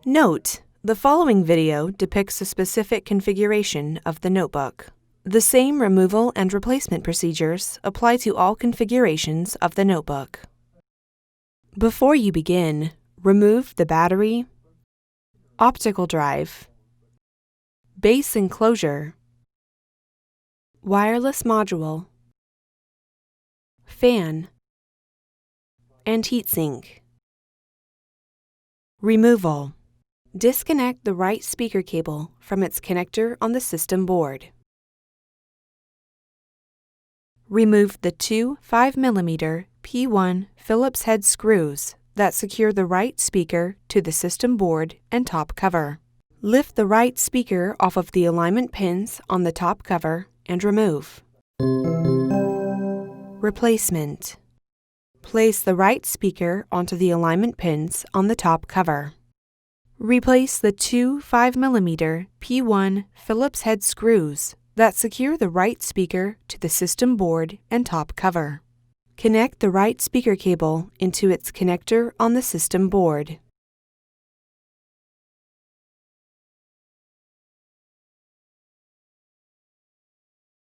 Note: the following video depicts a specific configuration of the notebook. The same removal and replacement procedures apply to all configurations of the notebook. Before you begin, remove the battery, optical drive, base enclosure, wireless module, fan, and heatsink. Removal: disconnect the right speaker cable from its connector on the system board. Remove the two 5mm P1 Phillips head screws that secure the right speaker to the system board and top cover. Lift the right speaker off of the alignment pins on the top cover and remove. Replacement: place the right speaker onto the alignment pins on the top cover. Replace the two 5mm P1 Phillips head screws that secure the right speaker to the system board and top cover. Connect the right speaker cable into its connector on the system board.